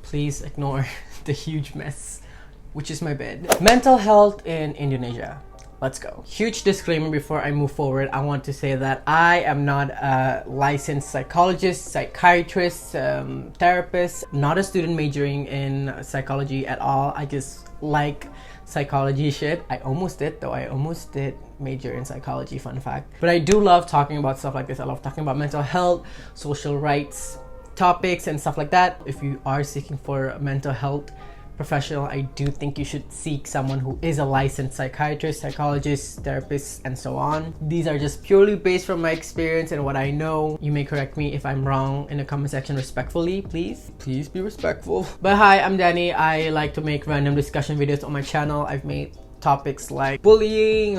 Please ignore the huge mess, which is my bed. Mental health in Indonesia. Let's go. Huge disclaimer before I move forward. I want to say that I am not a licensed psychologist, psychiatrist, therapist, not a student majoring in psychology at all. I just like psychology shit. I almost did major in psychology, fun fact. But I do love talking about stuff like this. I love talking about mental health, social rights topics and stuff like that. If you are seeking for a mental health professional, I do think you should seek someone who is a licensed psychiatrist, psychologist, therapist, and so on. These are just purely based from my experience and what I know. You may correct me if I'm wrong in the comment section respectfully, please. Please be respectful. But hi, I'm Danny. I like to make random discussion videos on my channel. I've made topics like bullying,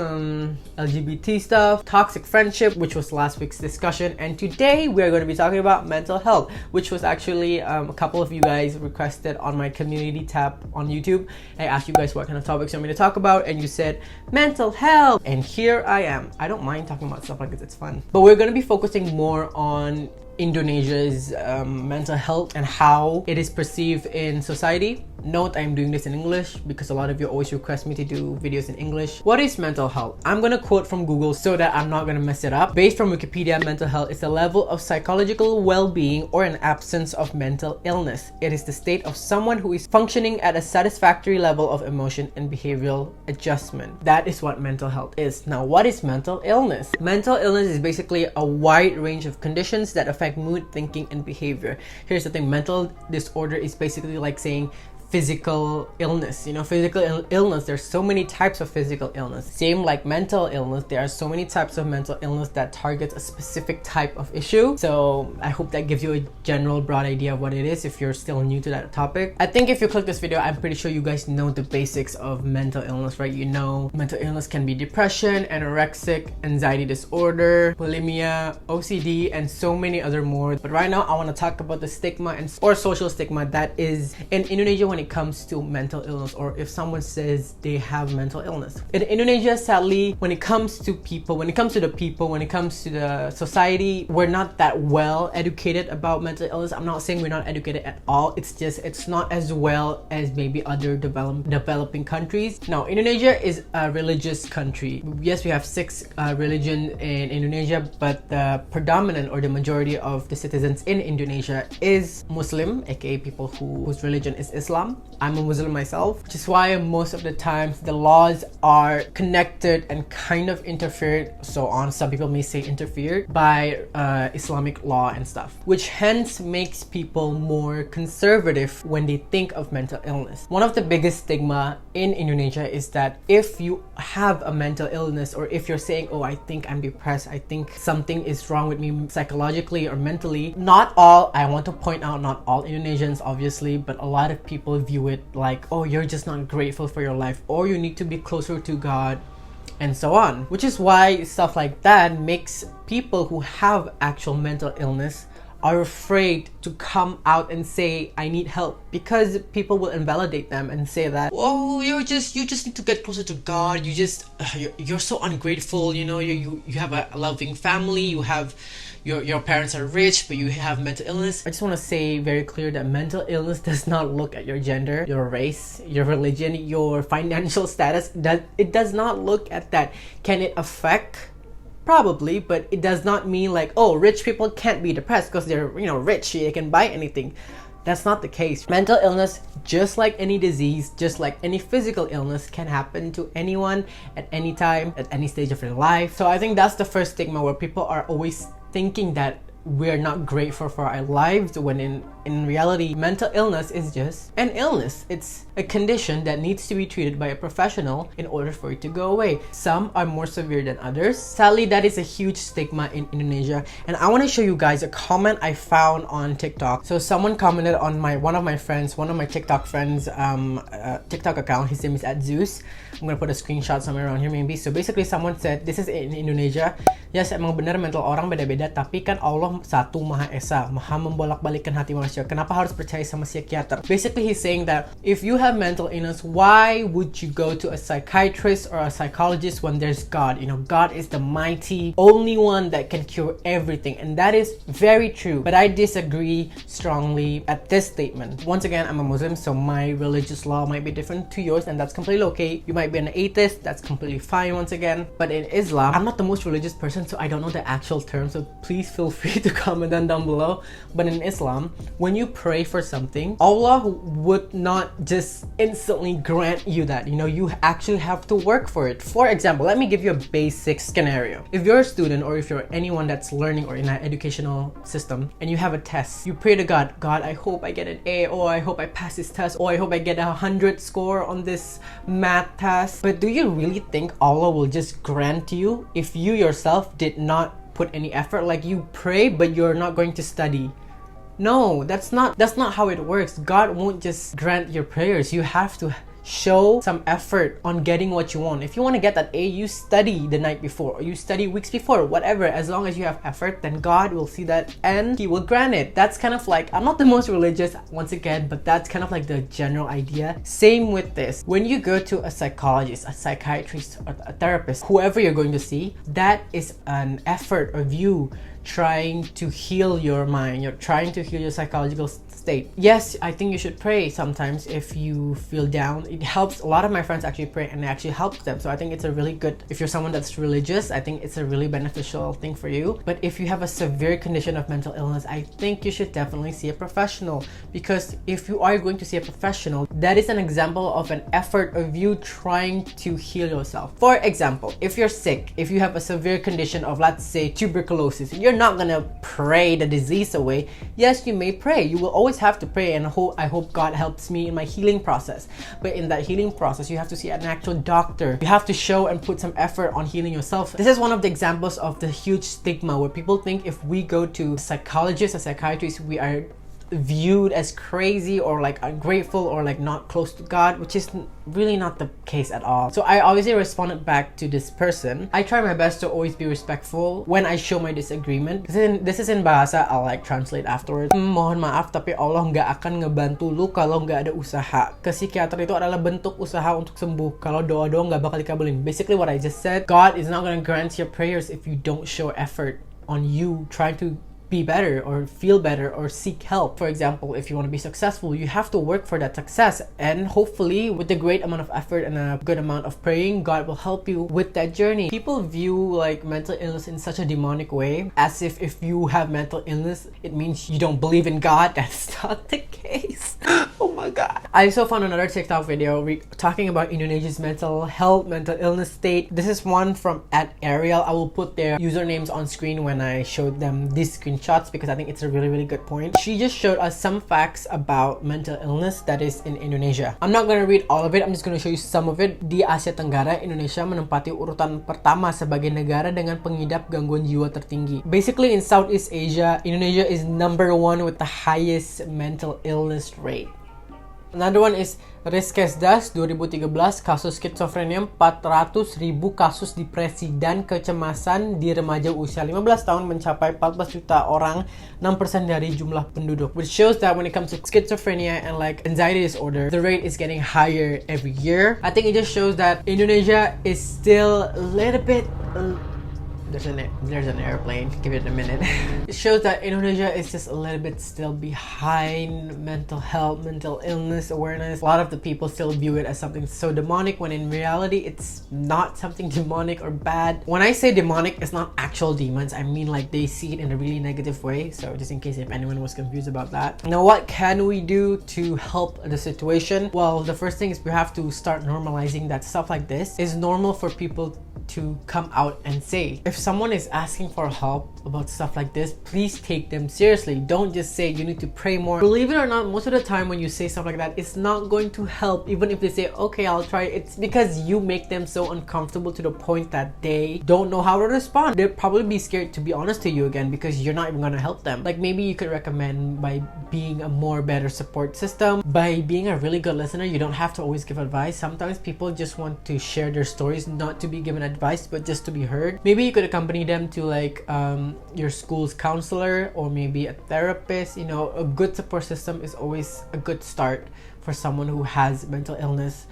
LGBT stuff, toxic friendship, which was last week's discussion, and today we're going to be talking about mental health, which was actually a couple of you guys requested on my community tab on YouTube. I asked you guys what kind of topics you want me to talk about, and you said mental health, and here I am. I don't mind talking about stuff like this, it's fun. But we're going to be focusing more on Indonesia's mental health and how it is perceived in society. Note, I'm doing this in English because a lot of you always request me to do videos in English. What is mental health? I'm gonna quote from Google so that I'm not gonna mess it up. Based from Wikipedia, mental health is the level of psychological well-being or an absence of mental illness. It is the state of someone who is functioning at a satisfactory level of emotion and behavioral adjustment. That is what mental health is. Now, what is mental illness? Mental illness is basically a wide range of conditions that affect mood, thinking, and behavior. Here's the thing, mental disorder is basically like saying physical illness. You know, physical illness, there's so many types of physical illness. Same like mental illness, there are so many types of mental illness that targets a specific type of issue. So I hope that gives you a general broad idea of what it is if you're still new to that topic. I think if you click this video, I'm pretty sure you guys know the basics of mental illness, right? You know mental illness can be depression, anorexic, anxiety disorder, bulimia, OCD, and so many other more. But right now I want to talk about the stigma or social stigma that is in Indonesia when it comes to mental illness, or if someone says they have mental illness. In Indonesia, sadly, when it comes to the society, we're not that well educated about mental illness. I'm not saying we're not educated at all. It's just, it's not as well as maybe other developing countries. Now, Indonesia is a religious country. Yes, we have 6 religions in Indonesia, but the predominant or the majority of the citizens in Indonesia is Muslim, aka people whose religion is Islam. I'm a Muslim myself, which is why most of the times the laws are connected and kind of interfered, so on. Some people may say interfered by Islamic law and stuff, which hence makes people more conservative when they think of mental illness. One of the biggest stigma in Indonesia is that if you have a mental illness, or if you're saying, oh, I think I'm depressed, I think something is wrong with me psychologically or mentally, not all, I want to point out, not all Indonesians obviously, but a lot of people view it like, oh, you're just not grateful for your life, or you need to be closer to God, and so on. Which is why stuff like that makes people who have actual mental illness are afraid to come out and say, I need help, because people will invalidate them and say that, oh, you just need to get closer to God, you're so ungrateful, you know, you have a loving family, you have your parents are rich, but you have mental illness. I just want to say very clear that mental illness does not look at your gender, your race, your religion, your financial status. It does not look at that. Can it affect? Probably, but it does not mean like, oh, rich people can't be depressed because they're, you know, rich, they can buy anything. That's not the case. Mental illness, just like any disease, just like any physical illness, can happen to anyone at any time, at any stage of their life. So I think that's the first stigma, where people are always thinking that we're not grateful for our lives, when in reality, mental illness is just an illness. It's a condition that needs to be treated by a professional in order for it to go away. Some are more severe than others. Sadly, that is a huge stigma in Indonesia. And I want to show you guys a comment I found on TikTok. So someone commented on one of my TikTok friends TikTok account. His name is @Zeus. I'm gonna put a screenshot somewhere around here maybe. So basically someone said, this is in Indonesia, yes, emang benar mental orang beda-beda, tapi kan Allah satu Maha Esa, Maha membolak-balikan hati manusia. Masya, kenapa harus percaya sama psikiater? Basically, he's saying that if you have mental illness, why would you go to a psychiatrist or a psychologist when there's God? You know, God is the mighty, only one that can cure everything. And that is very true. But I disagree strongly at this statement. Once again, I'm a Muslim, so my religious law might be different to yours, and that's completely okay. You might be an atheist, that's completely fine once again. But in Islam, I'm not the most religious person, so I don't know the actual term, so please feel free to comment down below. But in Islam, when you pray for something, Allah would not just instantly grant you that. You know, you actually have to work for it. For example, let me give you a basic scenario. If you're a student or if you're anyone that's learning or in an educational system and you have a test, you pray to God, God, I hope I get an A, or I hope I pass this test, or I hope I get 100 score on this math test. But do you really think Allah will just grant you if you yourself did not put any effort? Like, you pray but you're not going to study. No, that's not how it works. God won't just grant your prayers. You have to show some effort on getting what you want. If you want to get that A, you study the night before, or you study weeks before, whatever. As long as you have effort, then God will see that and He will grant it. That's kind of like, I'm not the most religious once again, but that's kind of like the general idea. Same with this. When you go to a psychologist, a psychiatrist, or a therapist, whoever you're going to see, that is an effort of you trying to heal your mind. You're trying to heal your psychological state. Yes, I think you should pray sometimes if you feel down. It helps. A lot of my friends actually pray and it actually helps them. So I think it's a really good, if you're someone that's religious, I think it's a really beneficial thing for you. But if you have a severe condition of mental illness, I think you should definitely see a professional, because if you are going to see a professional, that is an example of an effort of you trying to heal yourself. For example, if you're sick, if you have a severe condition of, let's say, tuberculosis, you're not gonna pray the disease away. Yes, you may pray. You will always have to pray and I hope God helps me in my healing process. But in that healing process, you have to see an actual doctor. You have to show and put some effort on healing yourself. This is one of the examples of the huge stigma where people think if we go to psychologists or psychiatrists, we are viewed as crazy or like ungrateful or like not close to God, which is really not the case at all. So I obviously responded back to this person. I try my best to always be respectful when I show my disagreement. This is in bahasa, I'll like translate afterwards. Mohon maaf, tapi Allah nggak akan ngebantu lu kalau nggak ada usaha. Ke psikiater itu adalah bentuk usaha untuk sembuh. Kalau doa-doa nggak bakal dikabulin. Basically what I just said, God is not going to grant your prayers if you don't show effort on you trying to be better or feel better or seek help. For example, if you want to be successful, you have to work for that success, and hopefully with a great amount of effort and a good amount of praying, God will help you with that journey. People view like mental illness in such a demonic way, as if you have mental illness it means you don't believe in God. That's not the case. Oh my God. I also found another TikTok video talking about Indonesia's mental health, mental illness state. This is one from @Ariel. I will put their usernames on screen when I showed them these screenshots because I think it's a really good point. She just showed us some facts about mental illness that is in Indonesia. I'm not gonna read all of it, I'm just gonna show you some of it. Di Asia Tenggara, Indonesia menempati urutan pertama sebagai negara dengan pengidap gangguan jiwa tertinggi. Basically in Southeast Asia, Indonesia is #1 with the highest mental illness rate. Another one is Riskesdas 2013, kasus skizofrenia 400.000, kasus depresi dan kecemasan di remaja usia 15 tahun mencapai 14 juta orang, 6% dari jumlah penduduk. Which shows that when it comes to schizophrenia and like anxiety disorder, the rate is getting higher every year. I think it just shows that Indonesia is still a little bit there's an airplane, give it a minute. It shows that Indonesia is just a little bit still behind mental health, mental illness awareness. A lot of the people still view it as something so demonic when in reality it's not something demonic or bad. When I say demonic, it's not actual demons. I mean like they see it in a really negative way. So just in case if anyone was confused about that. Now what can we do to help the situation? Well, the first thing is we have to start normalizing that stuff like this is normal for people to come out and say. If someone is asking for help about stuff like this, please take them seriously. Don't just say you need to pray more. Believe it or not, most of the time when you say stuff like that, it's not going to help. Even if they say, okay, I'll try, it's because you make them so uncomfortable to the point that they don't know how to respond. They'll probably be scared to be honest to you again because you're not even gonna help them. Like maybe you could recommend by being a more better support system, by being a really good listener. You don't have to always give advice. Sometimes people just want to share their stories, not to be given advice, but just to be heard. Maybe you could accompany them to like your school's counselor or maybe a therapist. You know, a good support system is always a good start for someone who has mental illness,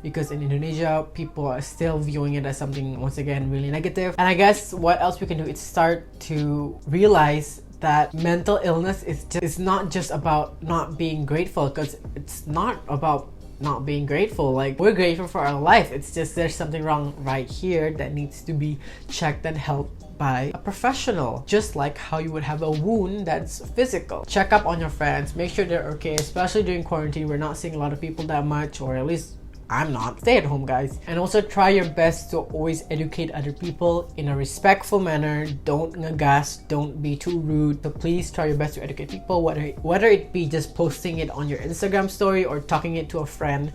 because in Indonesia people are still viewing it as something, once again, really negative. And I guess what else we can do is start to realize that mental illness is not just about not being grateful, because it's not about not being grateful. Like, we're grateful for our life, it's just there's something wrong right here that needs to be checked and helped by a professional. Just like how you would have a wound that's physical. Check up on your friends, make sure they're okay, especially during quarantine. We're not seeing a lot of people that much, or at least I'm not. Stay at home, guys. And also try your best to always educate other people in a respectful manner. Don't ngagas, don't be too rude. So please try your best to educate people, whether it be just posting it on your Instagram story or talking it to a friend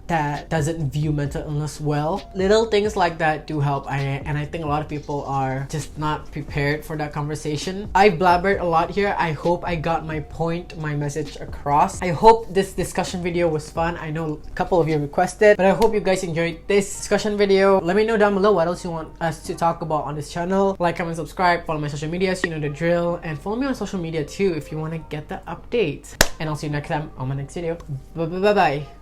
that doesn't view mental illness well. Little things like that do help, and I think a lot of people are just not prepared for that conversation. I blabbered a lot here. I hope I got my point, my message across. I hope this discussion video was fun. I know a couple of you requested, but I hope you guys enjoyed this discussion video. Let me know down below what else you want us to talk about on this channel. Like, comment, subscribe, follow my social media so you know the drill, and follow me on social media too if you want to get the updates. And I'll see you next time on my next video. Bye bye.